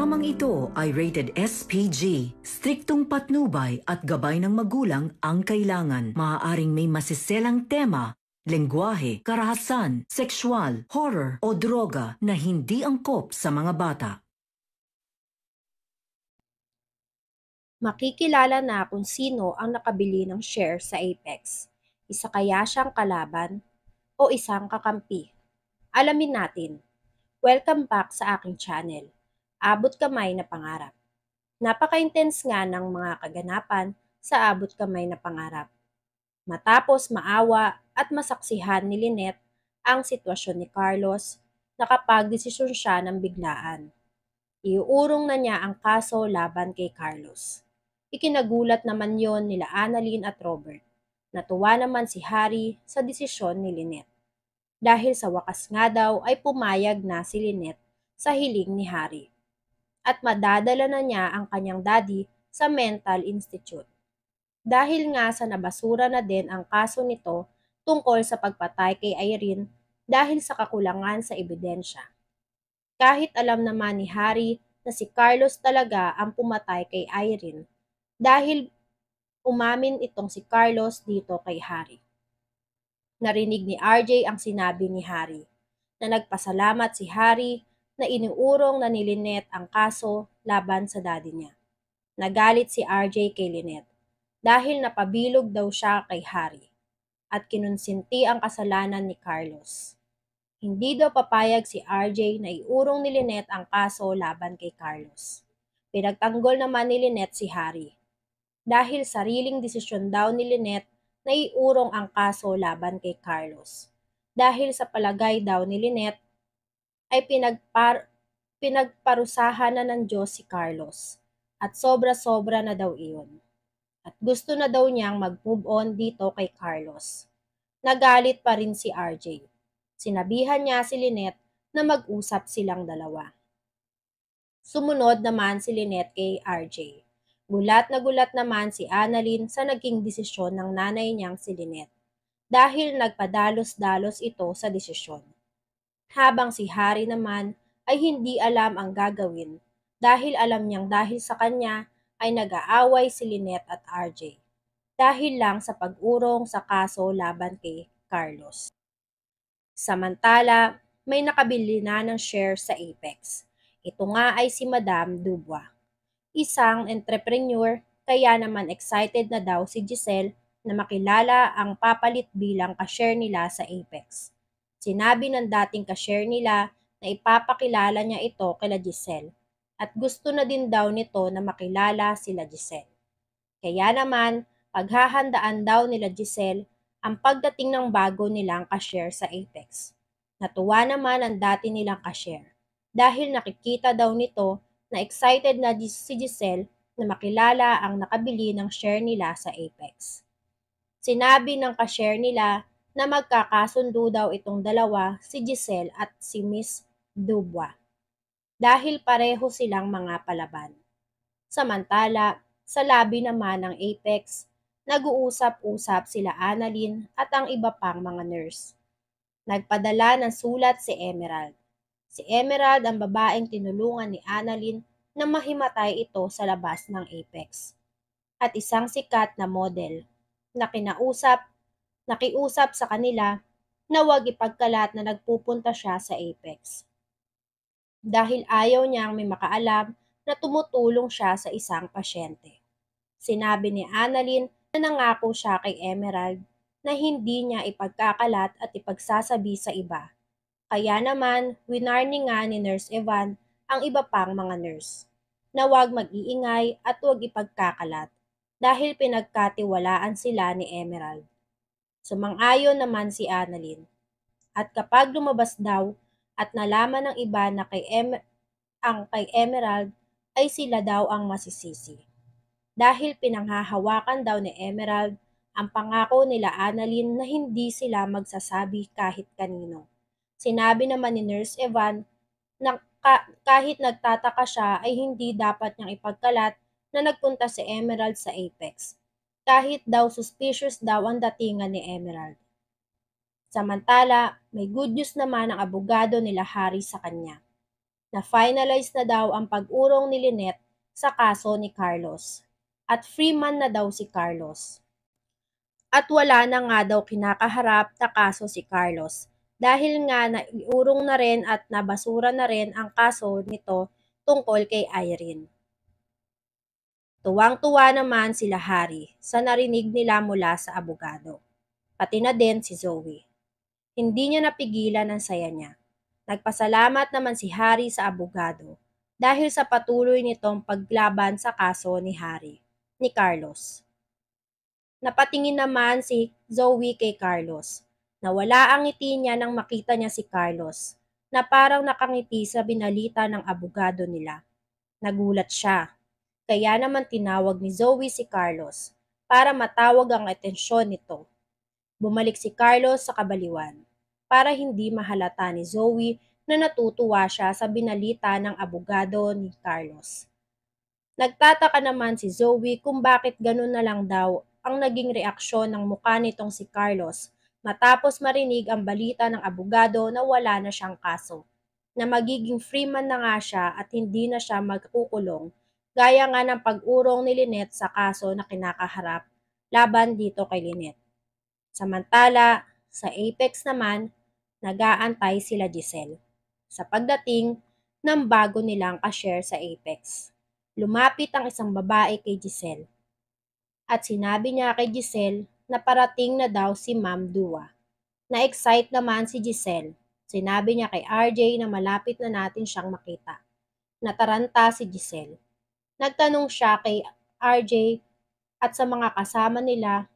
Programang ito ay rated SPG. Striktong patnubay at gabay ng magulang ang kailangan. Maaaring may masiselang tema, lengguwahe, karahasan, sexual, horror o droga na hindi angkop sa mga bata. Makikilala na kung sino ang nakabili ng share sa Apex. Isa kaya siyang kalaban o isang kakampi? Alamin natin. Welcome back sa aking channel. Abot kamay na pangarap. Napaka-intense nga ng mga kaganapan sa abot kamay na pangarap. Matapos maawa at masaksihan ni Lynette ang sitwasyon ni Carlos, nakapagdesisyon siya ng biglaan. Iuurong na niya ang kaso laban kay Carlos. Ikinagulat naman yon nila Annalyn at Robert. Natuwa naman si Harry sa desisyon ni Lynette. Dahil sa wakas nga daw ay pumayag na si Lynette sa hiling ni Harry. At madadala na niya ang kanyang daddy sa mental institute. Dahil nga sa nabasura na din ang kaso nito tungkol sa pagpatay kay Irene dahil sa kakulangan sa ebidensya. Kahit alam naman ni Harry na si Carlos talaga ang pumatay kay Irene dahil umamin itong si Carlos dito kay Harry. Narinig ni RJ ang sinabi ni Harry na nagpasalamat si Harry na iniurong na ni Lynette ang kaso laban sa daddy niya. Nagalit si RJ kay Lynette dahil napabilog daw siya kay Harry at kinonsinti ang kasalanan ni Carlos. Hindi daw papayag si RJ na iurong ni Lynette ang kaso laban kay Carlos. Pinagtanggol naman ni Lynette si Harry dahil sariling desisyon daw ni Lynette na iurong ang kaso laban kay Carlos. Dahil sa palagay daw ni Lynette ay pinagparusahan na ng Diyos si Carlos at sobra-sobra na daw iyon. At gusto na daw niyang mag-move on dito kay Carlos. Nagalit pa rin si RJ. Sinabihan niya si Lynette na mag-usap silang dalawa. Sumunod naman si Lynette kay RJ. Gulat na gulat naman si Annalyn sa naging desisyon ng nanay niyang si Lynette dahil nagpadalos-dalos ito sa desisyon. Habang si Harry naman ay hindi alam ang gagawin dahil alam niyang dahil sa kanya ay nag-aaway si Lynette at RJ dahil lang sa pag-urong sa kaso laban kay Carlos. Samantala, may nakabili na ng share sa Apex. Ito nga ay si Madame Dubois. Isang entrepreneur, kaya naman excited na daw si Giselle na makilala ang papalit bilang cashier nila sa Apex. Sinabi ng dating cashier nila na ipapakilala niya ito kila Giselle at gusto na din daw nito na makilala sila Giselle. Kaya naman, paghahandaan daw nila Giselle ang pagdating ng bago nilang cashier sa Apex. Natuwa naman ang dati nilang cashier dahil nakikita daw nito na excited na si Giselle na makilala ang nakabili ng share nila sa Apex. Sinabi ng cashier nila na magkakasundo daw itong dalawa, si Giselle at si Miss Dubois, dahil pareho silang mga palaban. Samantala, sa lobby naman ng Apex, nag-uusap-usap sila Annalyn at ang iba pang mga nurse. Nagpadala ng sulat si Emerald. Si Emerald ang babaeng tinulungan ni Annalyn na mahimatay ito sa labas ng Apex. At isang sikat na model na nakiusap sa kanila na huwag ipagkalat na nagpupunta siya sa Apex. Dahil ayaw niyang may makaalam na tumutulong siya sa isang pasyente. Sinabi ni Annalyn na nangako siya kay Emerald na hindi niya ipagkakalat at ipagsasabi sa iba. Kaya naman, winarning nga ni Nurse Evan ang iba pang mga nurse na huwag mag-iingay at huwag ipagkakalat dahil pinagkatiwalaan sila ni Emerald. Sumang-ayon naman si Annalyn. At kapag lumabas daw at nalaman ng iba na kay Emerald ay sila daw ang masisisi. Dahil pinanghahawakan daw ni Emerald ang pangako nila Annalyn na hindi sila magsasabi kahit kanino. Sinabi naman ni Nurse Evan na kahit nagtataka siya ay hindi dapat niyang ipagkalat na nagpunta si Emerald sa Apex. Kahit daw suspicious daw ang datingan ni Emerald. Samantala, may good news naman ang abogado nila Harry sa kanya. na finalize na daw ang pag-urong ni Lynette sa kaso ni Carlos. At free man na daw si Carlos. At wala na nga daw kinakaharap na kaso si Carlos dahil nga naiurong na rin at nabasura na rin ang kaso nito tungkol kay Irene. Tuwang-tuwa naman sila Harry sa narinig nila mula sa abogado, pati na din si Zoe. Hindi niya napigilan ang saya niya. Nagpasalamat naman si Harry sa abogado dahil sa patuloy nitong paglaban sa kaso ni Carlos. Napatingin naman si Zoe kay Carlos, na wala ang ngiti niya nang makita niya si Carlos, na parang nakangiti sa binalita ng abogado nila. Nagulat siya, kaya naman tinawag ni Zoe si Carlos para matawag ang atensyon nito. Bumalik si Carlos sa kabaliwan para hindi mahalata ni Zoe na natutuwa siya sa binalita ng abogado ni Carlos. Nagtataka naman si Zoe kung bakit ganun na lang daw ang naging reaksyon ng mukha nitong si Carlos matapos marinig ang balita ng abogado na wala na siyang kaso, na magiging free man na nga siya at hindi na siya magkukulong, gaya nga ng pag-urong ni Lynette sa kaso na kinakaharap laban dito kay Lynette. Samantala, sa Apex naman, nag-aantay sila Giselle sa pagdating ng bago nilang ka-share sa Apex. Lumapit ang isang babae kay Giselle at sinabi niya kay Giselle na parating na daw si Ma'am Dua. Na-excite naman si Giselle. Sinabi niya kay RJ na malapit na natin siyang makita. Nataranta si Giselle. Nagtanong siya kay RJ at sa mga kasama nila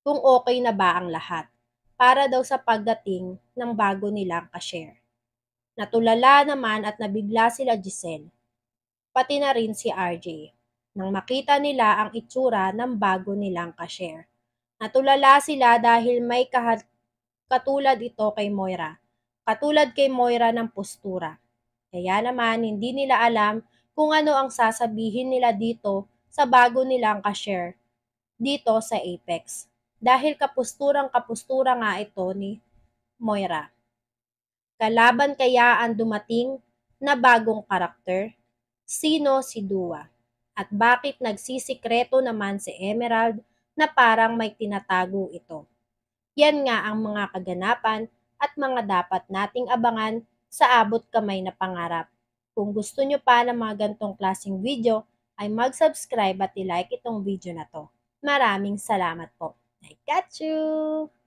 kung okay na ba ang lahat para daw sa pagdating ng bago nilang ka-share. Natulala naman at nabigla sila Giselle, pati na rin si RJ, nang makita nila ang itsura ng bago nilang ka-share. Natulala sila dahil may katulad ito kay Moira. Katulad kay Moira ng postura. Kaya naman hindi nila alam kung ano ang sasabihin nila dito sa bago nilang ka-share dito sa Apex. Dahil kapusturang-kapustura nga ito ni Moira. Kalaban kaya ang dumating na bagong karakter? Sino si Dua? At bakit nagsisikreto naman si Emerald na parang may tinatago ito? Yan nga ang mga kaganapan at mga dapat nating abangan sa abot kamay na pangarap. Kung gusto nyo pa ng mga gantong klaseng video, ay mag-subscribe at i-like itong video na to. Maraming salamat po. I got you!